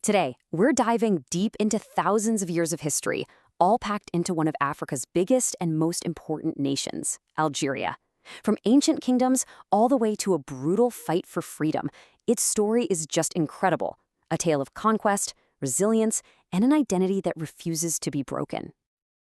Today, we're diving deep into thousands of years of history, all packed into one of Africa's biggest and most important nations, Algeria. From ancient kingdoms all the way to a brutal fight for freedom, its story is just incredible. A tale of conquest, resilience, and an identity that refuses to be broken.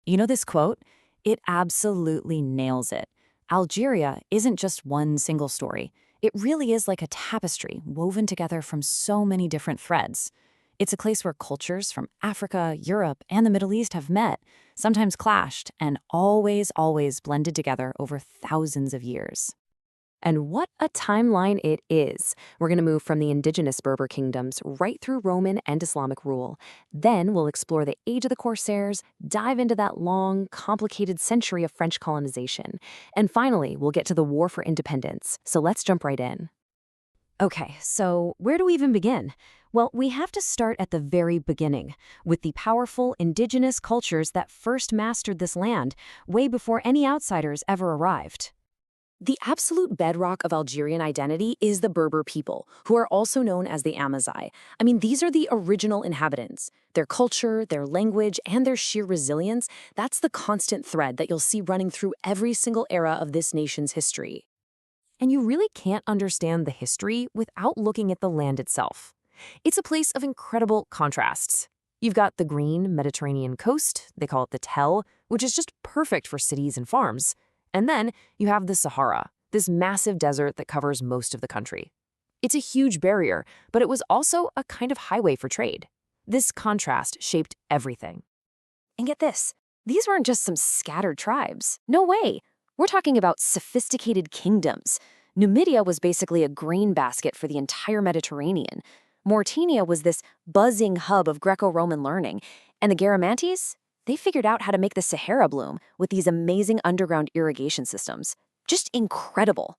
You know this quote? It absolutely nails it. Algeria isn't just one single story. It really is like a tapestry woven together from so many different threads. It's a place where cultures from Africa, Europe, and the Middle East have met, sometimes clashed, and always blended together over thousands of years. And what a timeline it is. We're going to move from the indigenous Berber kingdoms right through Roman and Islamic rule. Then we'll explore the age of the Corsairs, dive into that long, complicated century of French colonization. And finally, we'll get to the War for Independence. So let's jump right in. Okay, so where do we even begin? Well, we have to start at the very beginning, with the powerful indigenous cultures that first mastered this land, way before any outsiders ever arrived. The absolute bedrock of Algerian identity is the Berber people, who are also known as the Amazigh. These are the original inhabitants. Their culture, their language, and their sheer resilience, that's the constant thread that you'll see running through every single era of this nation's history. And you really can't understand the history without looking at the land itself. It's a place of incredible contrasts. You've got the green Mediterranean coast, they call it the Tell, which is just perfect for cities and farms. And then you have the Sahara, this massive desert that covers most of the country. It's a huge barrier, but it was also a kind of highway for trade. This contrast shaped everything. And get this, these weren't just some scattered tribes. No way. We're talking about sophisticated kingdoms. Numidia was basically a grain basket for the entire Mediterranean. Mauritania was this buzzing hub of Greco-Roman learning. And the Garamantes? They figured out how to make the Sahara bloom with these amazing underground irrigation systems. Just incredible.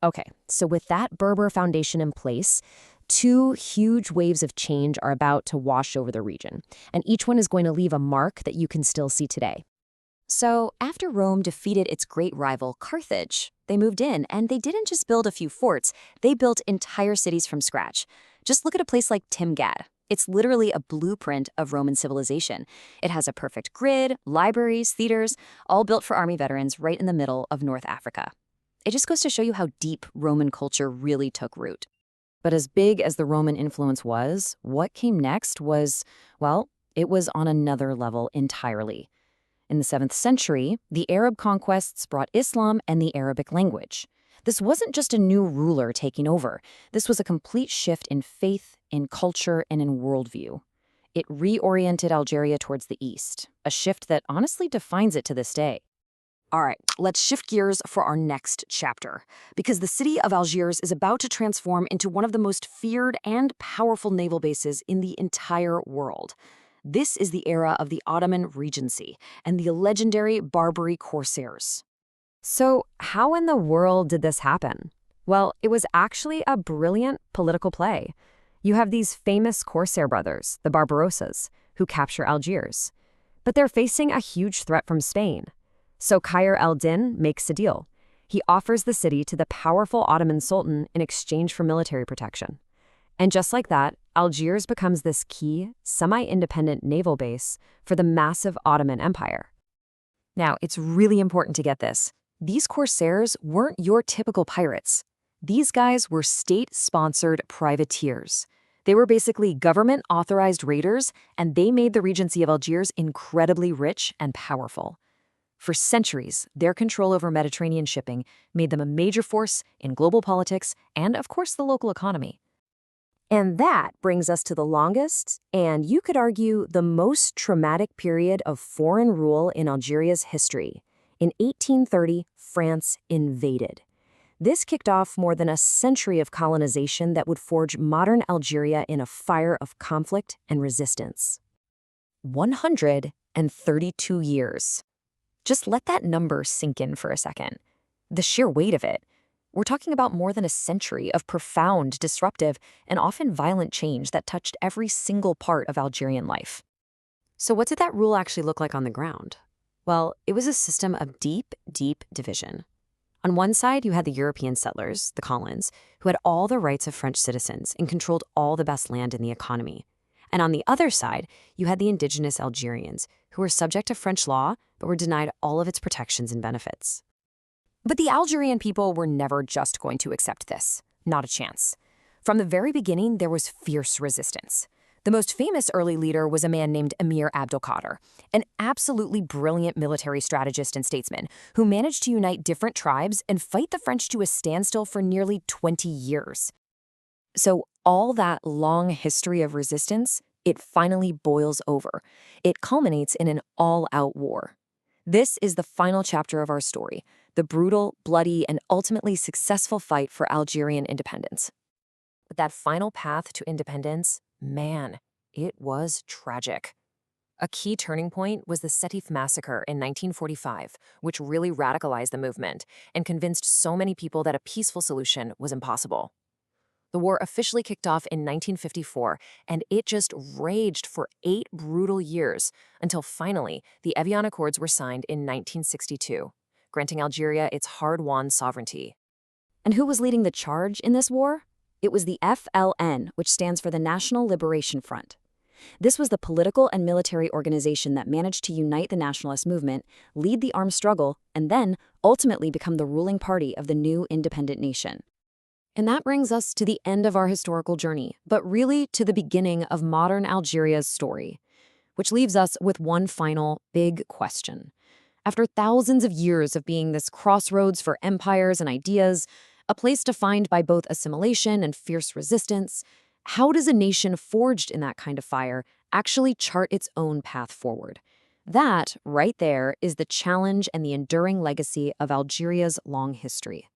Okay, so with that Berber foundation in place, two huge waves of change are about to wash over the region, and each one is going to leave a mark that you can still see today. So after Rome defeated its great rival, Carthage, they moved in, and they didn't just build a few forts, they built entire cities from scratch. Just look at a place like Timgad. It's literally a blueprint of Roman civilization. It has a perfect grid, libraries, theaters, all built for army veterans right in the middle of North Africa. It just goes to show you how deep Roman culture really took root. But as big as the Roman influence was, what came next was, well, it was on another level entirely. In the 7th century, the Arab conquests brought Islam and the Arabic language. This wasn't just a new ruler taking over. This was a complete shift in faith, in culture, and in worldview. It reoriented Algeria towards the east, a shift that honestly defines it to this day. All right, let's shift gears for our next chapter, because the city of Algiers is about to transform into one of the most feared and powerful naval bases in the entire world. This is the era of the Ottoman Regency and the legendary Barbary Corsairs. So how in the world did this happen? Well, it was actually a brilliant political play. You have these famous Corsair brothers, the Barbarossas, who capture Algiers. But they're facing a huge threat from Spain. So Khayr al-Din makes a deal. He offers the city to the powerful Ottoman Sultan in exchange for military protection. And just like that, Algiers becomes this key, semi-independent naval base for the massive Ottoman Empire. Now, it's really important to get this. These Corsairs weren't your typical pirates. These guys were state-sponsored privateers. They were basically government-authorized raiders, and they made the Regency of Algiers incredibly rich and powerful. For centuries, their control over Mediterranean shipping made them a major force in global politics and, of course, the local economy. And that brings us to the longest, and you could argue the most traumatic period of foreign rule in Algeria's history. In 1830, France invaded. This kicked off more than a century of colonization that would forge modern Algeria in a fire of conflict and resistance. 132 years. Just let that number sink in for a second. The sheer weight of it. We're talking about more than a century of profound, disruptive, and often violent change that touched every single part of Algerian life. So what did that rule actually look like on the ground? Well, it was a system of deep division. On one side, you had the European settlers, the colons, who had all the rights of French citizens and controlled all the best land in the economy. And on the other side, you had the indigenous Algerians, who were subject to French law but were denied all of its protections and benefits. But the Algerian people were never just going to accept this. Not a chance. From the very beginning, there was fierce resistance. The most famous early leader was a man named Emir Abdelkader, an absolutely brilliant military strategist and statesman who managed to unite different tribes and fight the French to a standstill for nearly 20 years. So all that long history of resistance, it finally boils over. It culminates in an all-out war. This is the final chapter of our story, the brutal, bloody, and ultimately successful fight for Algerian independence. But that final path to independence, man, it was tragic. A key turning point was the Sétif massacre in 1945, which really radicalized the movement and convinced so many people that a peaceful solution was impossible. The war officially kicked off in 1954, and it just raged for 8 brutal years until finally the Evian Accords were signed in 1962, granting Algeria its hard-won sovereignty. And who was leading the charge in this war? It was the FLN, which stands for the National Liberation Front. This was the political and military organization that managed to unite the nationalist movement, lead the armed struggle, and then ultimately become the ruling party of the new independent nation. And that brings us to the end of our historical journey, but really to the beginning of modern Algeria's story, which leaves us with one final big question. After thousands of years of being this crossroads for empires and ideas, a place defined by both assimilation and fierce resistance, how does a nation forged in that kind of fire actually chart its own path forward? That, right there, is the challenge and the enduring legacy of Algeria's long history.